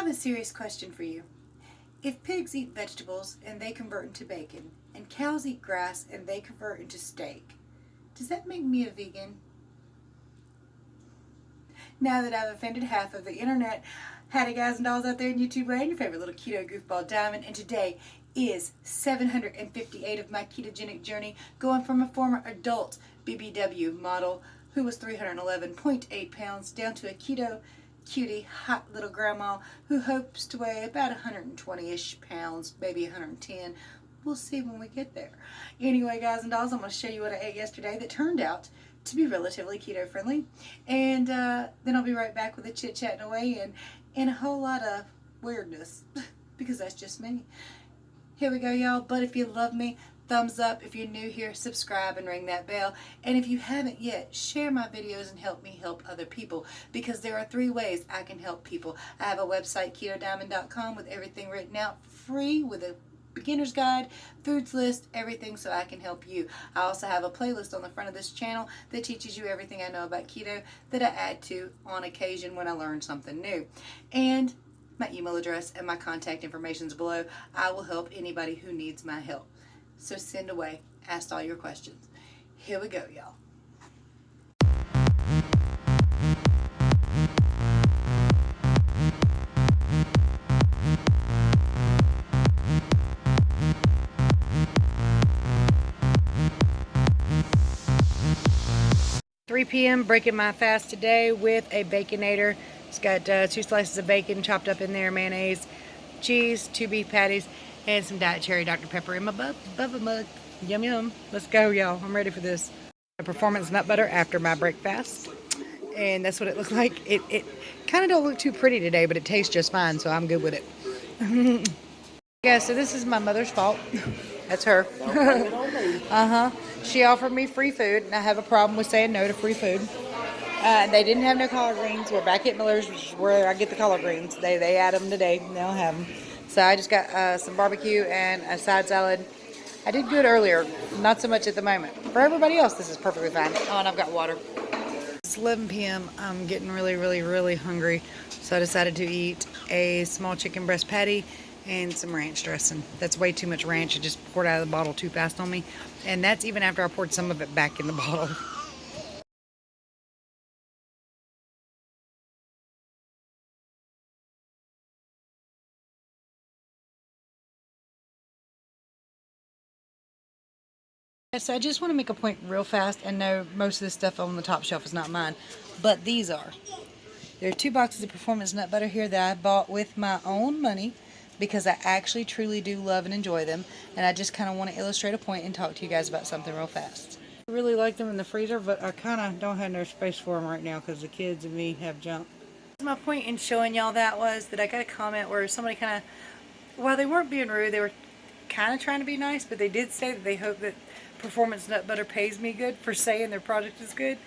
have a serious question for you. If pigs eat vegetables and they convert into bacon, and cows eat grass and they convert into steak, does that make me a vegan? Now that I've offended half of the internet, howdy guys and dolls out there in YouTube land, your favorite little keto goofball Diamond, and today is 758 of my ketogenic journey, going from a former adult BBW model who was 311.8 pounds down to a keto cutie, hot little grandma who hopes to weigh about 120-ish pounds, maybe 110. We'll see when we get there. Anyway, guys and dolls, I'm going to show you what I ate yesterday that turned out to be relatively keto friendly. And then I'll be right back with a chit-chatting away and a whole lot of weirdness because that's just me. Here we go, y'all. But if you love me, thumbs up. If you're new here, subscribe and ring that bell. And if you haven't yet, share my videos and help me help other people, because there are 3 ways I can help people. I have a website, KetoDiamond.com, with everything written out free, with a beginner's guide, foods list, everything, so I can help you. I also have a playlist on the front of this channel that teaches you everything I know about keto that I add to on occasion when I learn something new. And my email address and my contact information is below. I will help anybody who needs my help. So send away, ask all your questions. Here we go, y'all. 3 p.m. breaking my fast today with a Baconator. It's got 2 slices of bacon chopped up in there, mayonnaise, cheese, 2 beef patties, and some Diet Cherry Dr. Pepper in my Bubba mug. Yum yum. Let's go, y'all. I'm ready for this. A performance nut butter after my break fast. And that's what it looks like. It kind of don't look too pretty today, but it tastes just fine, so I'm good with it. Yeah, so this is my mother's fault. That's her. She offered me free food, and I have a problem with saying no to free food. They didn't have no collard greens. We're back at Miller's, which is where I get the collard greens. They add them today. They don't have them. So I just got some barbecue and a side salad. I did good earlier, not so much at the moment. For everybody else, this is perfectly fine. Oh, and I've got water. It's 11 p.m. I'm getting really hungry, so I decided to eat a small chicken breast patty and some ranch dressing. That's way too much ranch. It just poured out of the bottle too fast on me, and that's even after I poured some of it back in the bottle. So I just want to make a point real fast, and no, most of this stuff on the top shelf is not mine, but these are. There are 2 boxes of Performance Nut Butter here that I bought with my own money because I actually truly do love and enjoy them, and I just kind of want to illustrate a point and talk to you guys about something real fast. I really like them in the freezer, but I kind of don't have no space for them right now because the kids and me have junk. My point in showing y'all that was that I got a comment where somebody kind of, while they weren't being rude, they were kind of trying to be nice, but they did say that they hope that Performance Nut Butter pays me good for saying their product is good.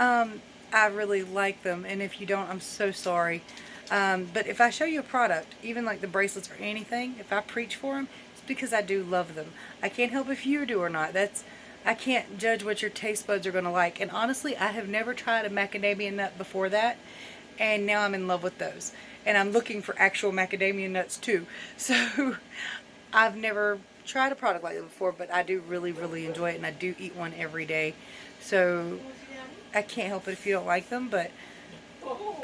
I really like them, and if you don't, I'm so sorry. But if I show you a product, even like the bracelets or anything, if I preach for them, it's because I do love them. I can't help if you do or not. I can't judge what your taste buds are going to like. And honestly, I have never tried a macadamia nut before that, and now I'm in love with those. And I'm looking for actual macadamia nuts too. So I've never tried a product like that before, but I do really enjoy it, and I do eat one every day. So I can't help it if you don't like them, but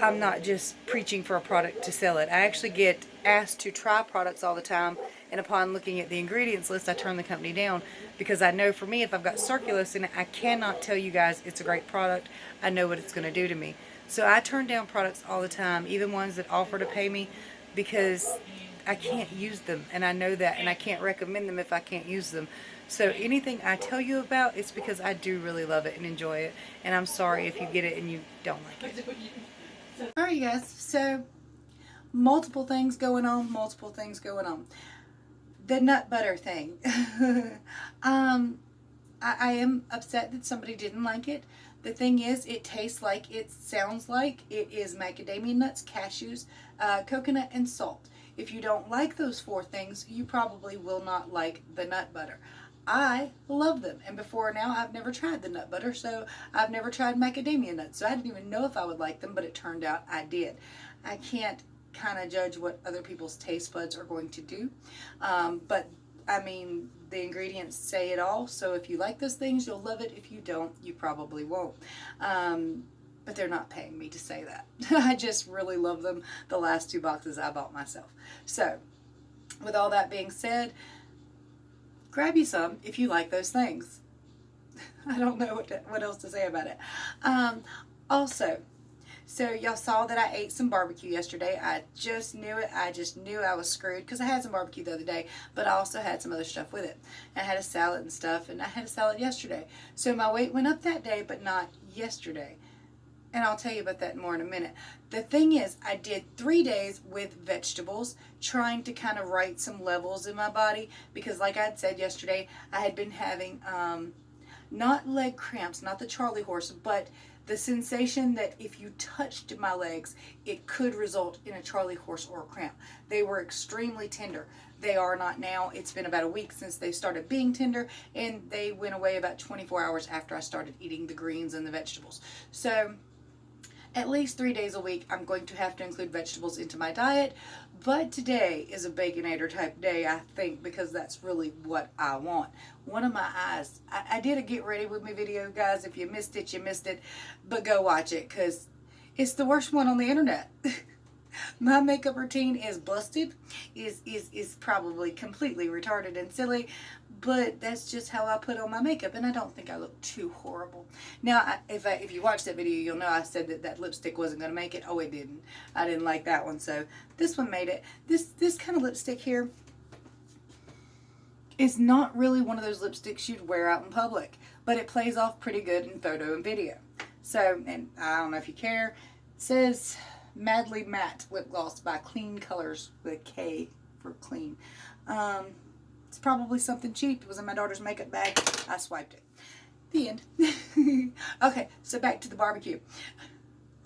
I'm not just preaching for a product to sell it. I actually get asked to try products all the time, and upon looking at the ingredients list, I turn the company down because I know for me, if I've got circulus in it, I cannot tell you guys it's a great product. I know what it's going to do to me. So I turn down products all the time, even ones that offer to pay me, because I can't use them, and I know that, and I can't recommend them if I can't use them. So anything I tell you about, it's because I do really love it and enjoy it, and I'm sorry if you get it and you don't like it. Alright, you guys, so multiple things going on. The nut butter thing. I am upset that somebody didn't like it. The thing is, it tastes like, it sounds like it is macadamia nuts, cashews, coconut, and salt. If you don't like those 4 things, you probably will not like the nut butter. I love them, and before now I've never tried the nut butter, so I've never tried macadamia nuts, so I didn't even know if I would like them, but it turned out I did. I can't kind of judge what other people's taste buds are going to do. But I mean, the ingredients say it all. So if you like those things, you'll love it. If you don't, you probably won't. But they're not paying me to say that. I just really love them. The last 2 boxes I bought myself. So with all that being said, grab you some if you like those things. I don't know what else to say about it. Also, so y'all saw that I ate some barbecue yesterday. I just knew it. I just knew I was screwed because I had some barbecue the other day, but I also had some other stuff with it. I had a salad and stuff, and I had a salad yesterday. So my weight went up that day, but not yesterday. And I'll tell you about that more in a minute. The thing is, I did 3 days with vegetables, trying to kind of right some levels in my body, because like I had said yesterday, I had been having not leg cramps, not the Charlie horse, but the sensation that if you touched my legs, it could result in a Charlie horse or a cramp. They were extremely tender. They are not now. It's been about a week since they started being tender, and they went away about 24 hours after I started eating the greens and the vegetables. So at least 3 days a week, I'm going to have to include vegetables into my diet. But today is a Baconator type day, I think, because that's really what I want. One of my eyes, I did a get ready with me video, guys. If you missed it, you missed it. But go watch it, because it's the worst one on the internet. My makeup routine is busted, is probably completely retarded and silly, but that's just how I put on my makeup, and I don't think I look too horrible. Now, if you watch that video, you'll know I said that lipstick wasn't going to make it. Oh, it didn't. I didn't like that one, so this one made it. This kind of lipstick here is not really one of those lipsticks you'd wear out in public, but it plays off pretty good in photo and video. So, and I don't know if you care, it says Madly Matte Lip Gloss by Clean Colors with a K for clean. It's probably something cheap. It was in my daughter's makeup bag. I swiped it. The end. Okay, so back to the barbecue.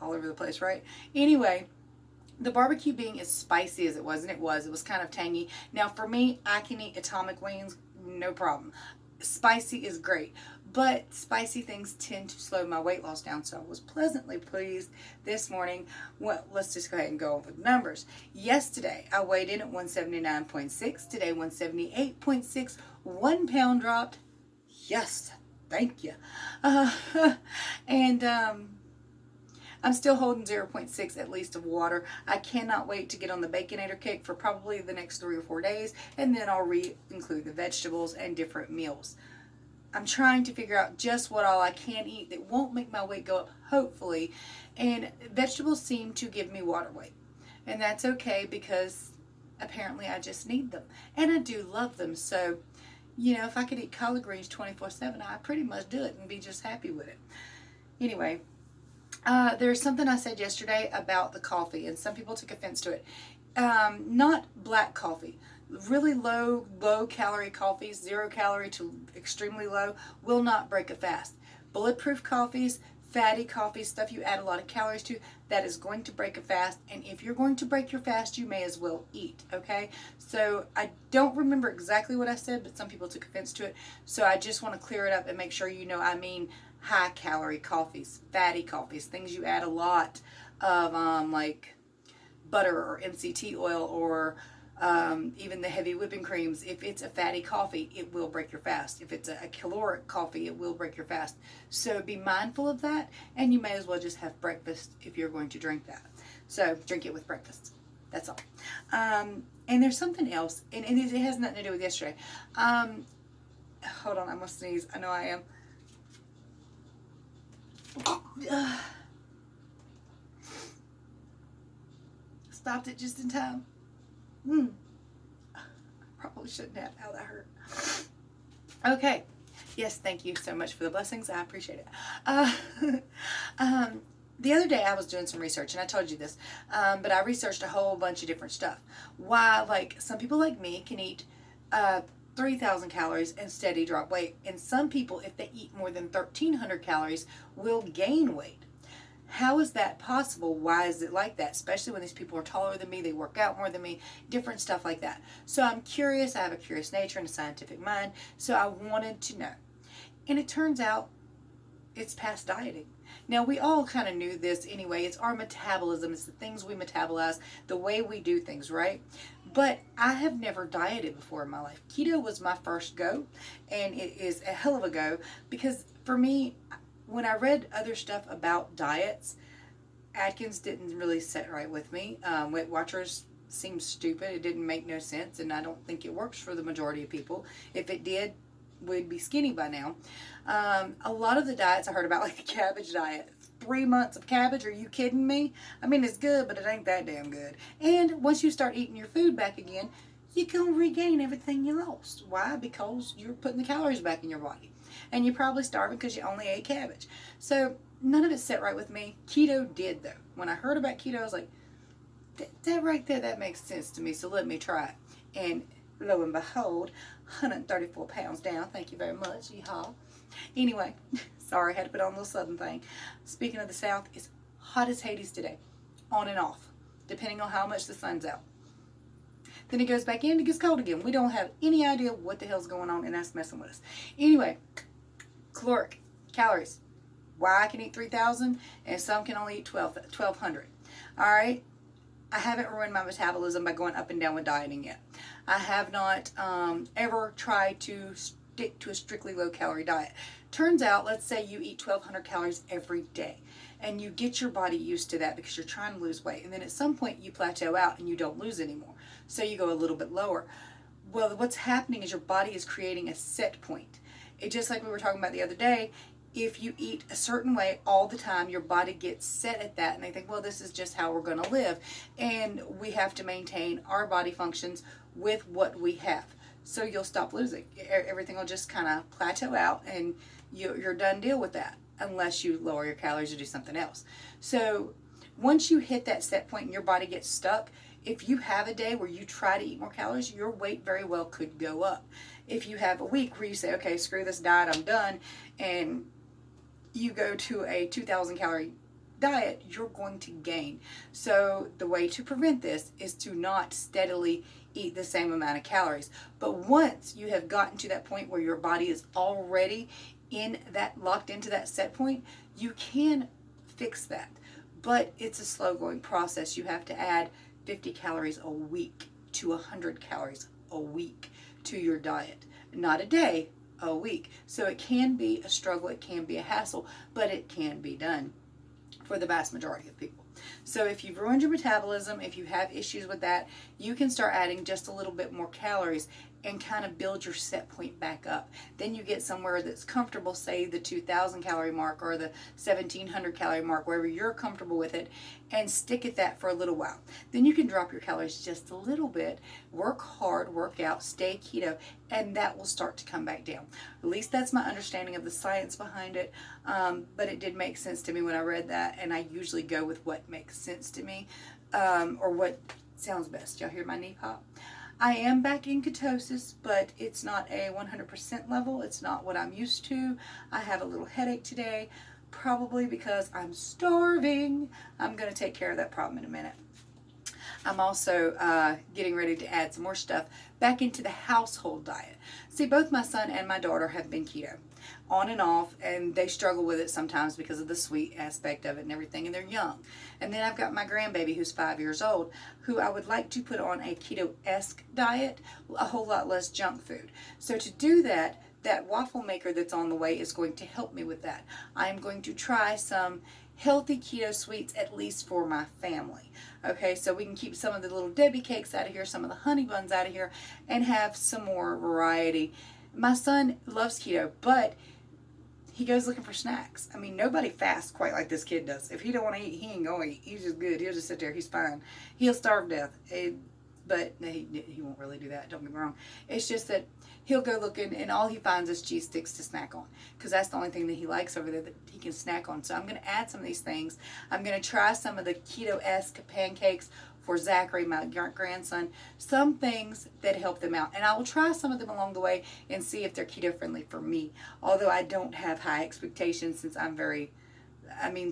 All over the place, right? Anyway, the barbecue being as spicy as it was, and it was kind of tangy. Now for me, I can eat atomic wings, no problem. Spicy is great, but spicy things tend to slow my weight loss down, so I was pleasantly pleased this morning. Well, let's just go ahead and go over the numbers. Yesterday, I weighed in at 179.6. Today, 178.6. 1 pound dropped. Yes, thank you. I'm still holding 0.6 at least of water. I cannot wait to get on the Baconator kick for probably the next 3 or 4 days, and then I'll re-include the vegetables and different meals. I'm trying to figure out just what all I can eat that won't make my weight go up, hopefully, and vegetables seem to give me water weight, and that's okay because apparently I just need them, and I do love them. So, you know, if I could eat collard greens 24/7, I'd pretty much do it and be just happy with it. Anyway, there's something I said yesterday about the coffee, and some people took offense to it. Not black coffee. Really low calorie coffees, 0 calorie to extremely low, will not break a fast. Bulletproof coffees, fatty coffees, stuff you add a lot of calories to, that is going to break a fast. And if you're going to break your fast, you may as well eat, okay? So I don't remember exactly what I said, but some people took offense to it. So I just want to clear it up and make sure you know I mean high calorie coffees, fatty coffees, things you add a lot of, like butter or MCT oil, or even the heavy whipping creams. If it's a fatty coffee, it will break your fast. If it's a caloric coffee, it will break your fast. So be mindful of that, and you may as well just have breakfast if you're going to drink that. So drink it with breakfast. That's all. And there's something else, and it has nothing to do with yesterday. Hold on, I'm gonna sneeze. I know I am. Stopped it just in time. Probably shouldn't have. Ow, that hurt. Okay. Yes, thank you so much for the blessings. I appreciate it. The other day I was doing some research, and I told you this, but I researched a whole bunch of different stuff. Why, like, some people like me can eat 3,000 calories and steady drop weight, and some people, if they eat more than 1,300 calories, will gain weight. How is that possible? Why is it like that? Especially when these people are taller than me, they work out more than me, different stuff like that. So I'm curious. I have a curious nature and a scientific mind, so I wanted to know. And it turns out it's past dieting. Now, we all kind of knew this anyway. It's our metabolism. It's the things we metabolize, the way we do things, right? But I have never dieted before in my life. Keto was my first go, and it is a hell of a go, because for me, when I read other stuff about diets, Atkins didn't really sit right with me. Weight Watchers seemed stupid. It didn't make no sense, and I don't think it works for the majority of people. If it did, we'd be skinny by now. A lot of the diets I heard about, like the cabbage diet, 3 months of cabbage, are you kidding me? I mean, it's good, but it ain't that damn good. And once you start eating your food back again, you're going to regain everything you lost. Why? Because you're putting the calories back in your body. And you're probably starving because you only ate cabbage. So none of it set right with me. Keto did, though. When I heard about keto, I was like, that right there, that makes sense to me, so let me try it. And lo and behold, 134 pounds down. Thank you very much. Yeehaw. Anyway, sorry, I had to put on a little southern thing. Speaking of the South, it's hot as Hades today, on and off, depending on how much the sun's out. Then it goes back in, it gets cold again. We don't have any idea what the hell's going on, and that's messing with us. Anyway, caloric, calories. Why I can eat 3,000 and some can only eat 1,200. All right? I haven't ruined my metabolism by going up and down with dieting yet. I have not ever tried to stick to a strictly low-calorie diet. Turns out, let's say you eat 1,200 calories every day, and you get your body used to that because you're trying to lose weight, and then at some point you plateau out and you don't lose anymore, so you go a little bit lower. Well, what's happening is your body is creating a set point. It just like we were talking about the other day. If you eat a certain way all the time, your body gets set at that, and they think, well, this is just how we're going to live, and we have to maintain our body functions with what we have. So you'll stop losing. Everything will just kind of plateau out, and you're done deal with that, unless you lower your calories or do something else. So once you hit that set point and your body gets stuck, if you have a day where you try to eat more calories, your weight very well could go up. If you have a week where you say, okay, screw this diet, I'm done, and you go to a 2,000 calorie diet, you're going to gain. So the way to prevent this is to not steadily eat the same amount of calories. But once you have gotten to that point where your body is already locked into that set point, you can fix that. But it's a slow going process. You have to add 50 calories a week to 100 calories a week to your diet. Not a day, a week. So it can be a struggle, it can be a hassle, but it can be done for the vast majority of people. So if you've ruined your metabolism, if you have issues with that, you can start adding just a little bit more calories and kind of build your set point back up. Then you get somewhere that's comfortable, say the 2,000 calorie mark or the 1,700 calorie mark, wherever you're comfortable with it, and stick at that for a little while. Then you can drop your calories just a little bit, work hard, work out, stay keto, and that will start to come back down. At least that's my understanding of the science behind it, but it did make sense to me when I read that, and I usually go with what makes sense to me, or what sounds best. Y'all hear my knee pop? I am back in ketosis, but it's not a 100% level. It's not what I'm used to. I have a little headache today, probably because I'm starving. I'm going to take care of that problem in a minute. I'm also getting ready to add some more stuff back into the household diet. See, both my son and my daughter have been keto, on and off, and they struggle with it sometimes because of the sweet aspect of it and everything, and they're young. And then I've got my grandbaby who's 5 years old, who I would like to put on a keto-esque diet, a whole lot less junk food. So to do that, that waffle maker that's on the way is going to help me with that. I'm going to try some healthy keto sweets, at least for my family. Okay, so we can keep some of the little Debbie cakes out of here, some of the honey buns out of here, and have some more variety. My son loves keto, but he goes looking for snacks. I mean, nobody fasts quite like this kid does. If he don't want to eat, he ain't going to eat. He's just good. He'll just sit there. He's fine. He'll starve to death. But he won't really do that. Don't get me wrong. It's just that he'll go looking, and all he finds is cheese sticks to snack on, because that's the only thing that he likes over there that he can snack on. So I'm going to add some of these things. I'm going to try some of the keto-esque pancakes for Zachary, my grandson, some things that help them out. And I will try some of them along the way and see if they're keto-friendly for me, although I don't have high expectations since I'm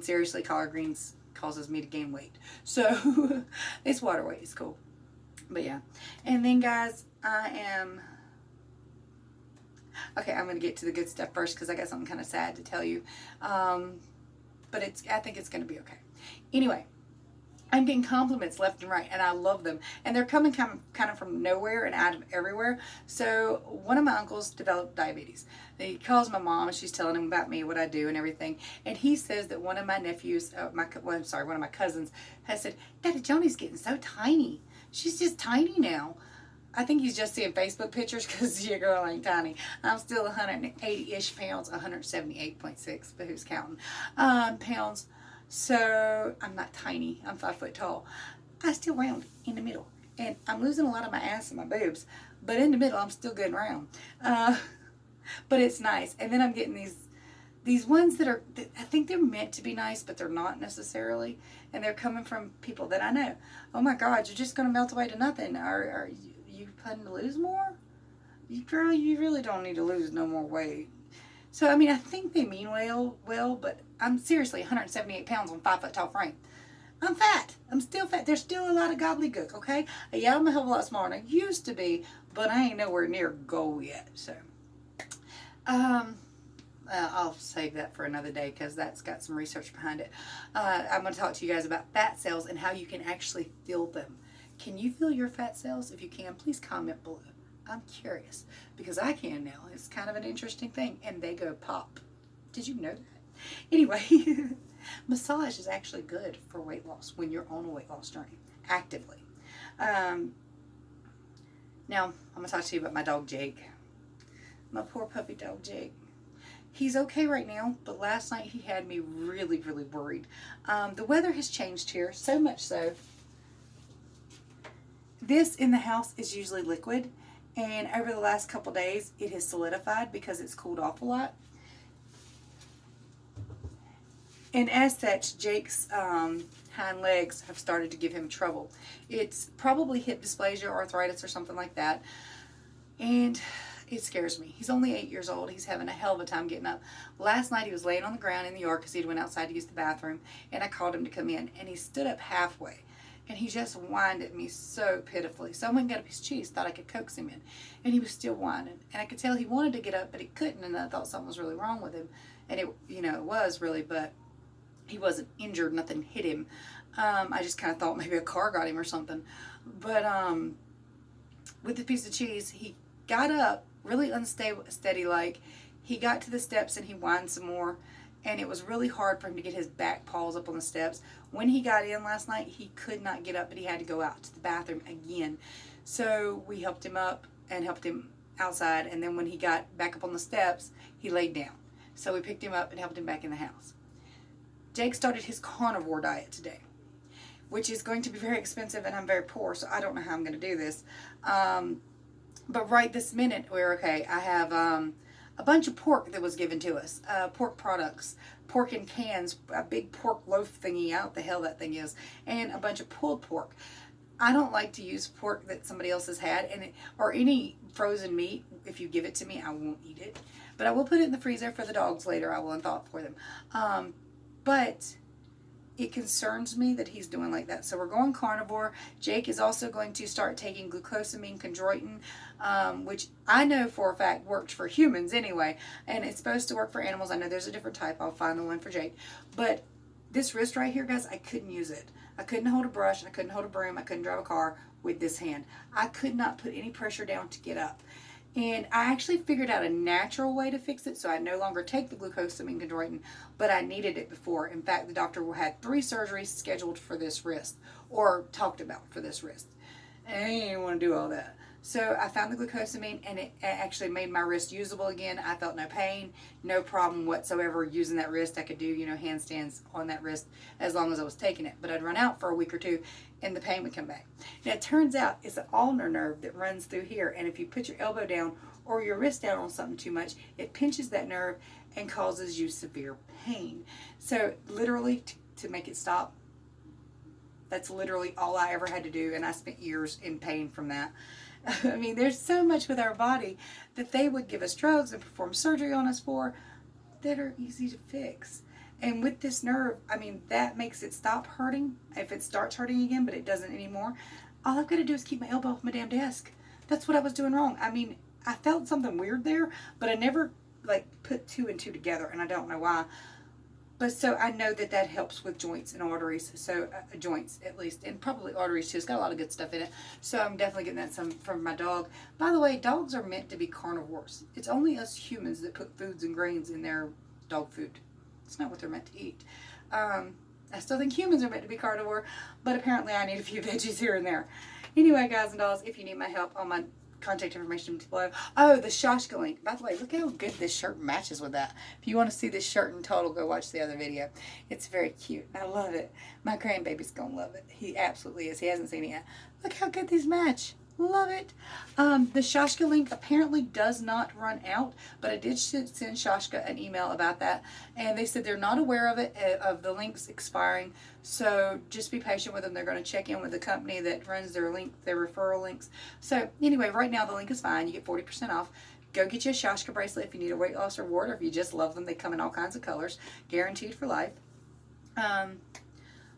seriously, collard greens causes me to gain weight. So it's water weight. It's cool. But yeah. And then, guys, I'm going to get to the good stuff first because I got something kind of sad to tell you. but I think it's going to be okay. Anyway, I'm getting compliments left and right, and I love them. And they're coming kind of from nowhere and out of everywhere. So one of my uncles developed diabetes. He calls my mom, and she's telling him about me, what I do, and everything. And he says that one of my nephews, one of my cousins, has said, Daddy, Joni's getting so tiny. She's just tiny now. I think he's just seeing Facebook pictures because your girl ain't tiny. I'm still 180-ish pounds, 178.6, but who's counting? Pounds. So I'm not tiny. I'm 5 foot tall. I still round in the middle. And I'm losing a lot of my ass and my boobs. But in the middle, I'm still good and round. But it's nice. And then I'm getting these ones that I think they're meant to be nice, but they're not necessarily. And they're coming from people that I know. Oh my God, you're just going to melt away to nothing. Are you planning to lose more? Girl, you really don't need to lose no more weight. So, I mean, I think they mean well, but I'm seriously 178 pounds on 5 foot tall frame. I'm fat. I'm still fat. There's still a lot of gobbledygook, okay? Yeah, I'm a hell of a lot smaller than I used to be, but I ain't nowhere near goal yet. So, I'll save that for another day because that's got some research behind it. I'm going to talk to you guys about fat cells and how you can actually feel them. Can you feel your fat cells? If you can, please comment below. I'm curious because I can now. It's kind of an interesting thing, and they go pop. Did you know that? Anyway, massage is actually good for weight loss when you're on a weight loss journey, actively. Now, I'm going to talk to you about my dog, Jake. My poor puppy dog, Jake. He's okay right now, but last night he had me really, really worried. The weather has changed here, so much so. This in the house is usually liquid, and over the last couple days, it has solidified because it's cooled off a lot. And as such, Jake's hind legs have started to give him trouble. It's probably hip dysplasia, arthritis, or something like that. And it scares me. He's only 8 years old. He's having a hell of a time getting up. Last night he was laying on the ground in the yard because he went outside to use the bathroom, and I called him to come in, and he stood up halfway. And he just whined at me so pitifully. So I went and got a piece of cheese, thought I could coax him in. And he was still whining. And I could tell he wanted to get up, but he couldn't, and I thought something was really wrong with him. And it was really, but he wasn't injured, nothing hit him. I just kind of thought maybe a car got him or something. But with the piece of cheese, he got up, really unsteady like. He got to the steps and he whined some more. And it was really hard for him to get his back paws up on the steps. When he got in last night, he could not get up, but he had to go out to the bathroom again. So we helped him up and helped him outside. And then when he got back up on the steps, he laid down. So we picked him up and helped him back in the house. Jake started his carnivore diet today, which is going to be very expensive, and I'm very poor, so I don't know how I'm going to do this. But right this minute, we're okay. I have a bunch of pork that was given to us, pork products, pork in cans, a big pork loaf thingy, out the hell that thing is, and a bunch of pulled pork. I don't like to use pork that somebody else has had, or any frozen meat. If you give it to me, I won't eat it. But I will put it in the freezer for the dogs later. I will unthaw it for them. But it concerns me that he's doing like that. So we're going carnivore. Jake is also going to start taking glucosamine chondroitin, which I know for a fact worked for humans anyway. And it's supposed to work for animals. I know there's a different type. I'll find the one for Jake. But this wrist right here, guys, I couldn't use it. I couldn't hold a brush. I couldn't hold a broom. I couldn't drive a car with this hand. I could not put any pressure down to get up. And I actually figured out a natural way to fix it, so I no longer take the glucosamine chondroitin, but I needed it before. In fact, the doctor had 3 surgeries scheduled for this wrist, or talked about for this wrist. And I didn't want to do all that. So I found the glucosamine, and it actually made my wrist usable again. I felt no pain, no problem whatsoever using that wrist. I could do, handstands on that wrist as long as I was taking it. But I'd run out for a week or two, and the pain would come back. Now, it turns out it's an ulnar nerve that runs through here, and if you put your elbow down or your wrist down on something too much, it pinches that nerve and causes you severe pain. So literally, to make it stop, that's literally all I ever had to do, and I spent years in pain from that. I mean, there's so much with our body that they would give us drugs and perform surgery on us for that are easy to fix. And with this nerve, I mean, that makes it stop hurting if it starts hurting again, but it doesn't anymore. All I've got to do is keep my elbow off my damn desk. That's what I was doing wrong. I mean, I felt something weird there, but I never, put 2 and 2 together, and I don't know why. But so I know that that helps with joints and arteries. So joints at least, and probably arteries too. It's got a lot of good stuff in it. So I'm definitely getting that some from my dog. By the way, dogs are meant to be carnivores. It's only us humans that put foods and grains in their dog food. It's not what they're meant to eat. I still think humans are meant to be carnivore, but apparently I need a few veggies here and there. Anyway, guys and dolls, if you need my help, all my contact information below. Oh, the Shashka link. By the way, look how good this shirt matches with that. If you want to see this shirt in total, go watch the other video. It's very cute. I love it. My grandbaby's going to love it. He absolutely is. He hasn't seen it yet. Look how good these match. Love it. The Shashka link apparently does not run out, but I did send Shashka an email about that, and they said they're not aware of it, of the links expiring, so just be patient with them. They're going to check in with the company that runs their referral links. So anyway, right now the link is fine. You get 40% off. Go get you a Shashka bracelet if you need a weight loss reward, or if you just love them. They come in all kinds of colors, guaranteed for life.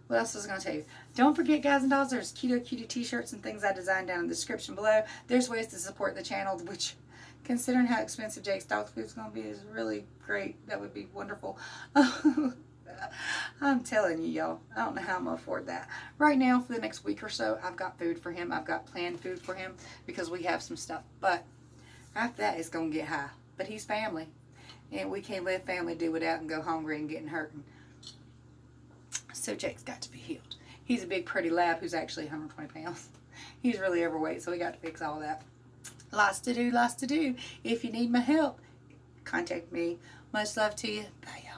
What else was I going to tell you? Don't forget, guys and dolls, there's Keto Cutie t-shirts and things I designed down in the description below. There's ways to support the channel, which, considering how expensive Jake's dog food is going to be, is really great. That would be wonderful. I'm telling you, y'all, I don't know how I'm going to afford that. Right now, for the next week or so, I've got food for him. I've got planned food for him because we have some stuff. But after that, it's going to get high. But he's family, and we can't let family do without and go hungry and getting hurting. So Jake's got to be healed. He's a big pretty lab who's actually 120 pounds. He's really overweight, so we got to fix all that. Lots to do, lots to do. If you need my help, contact me. Much love to you. Bye.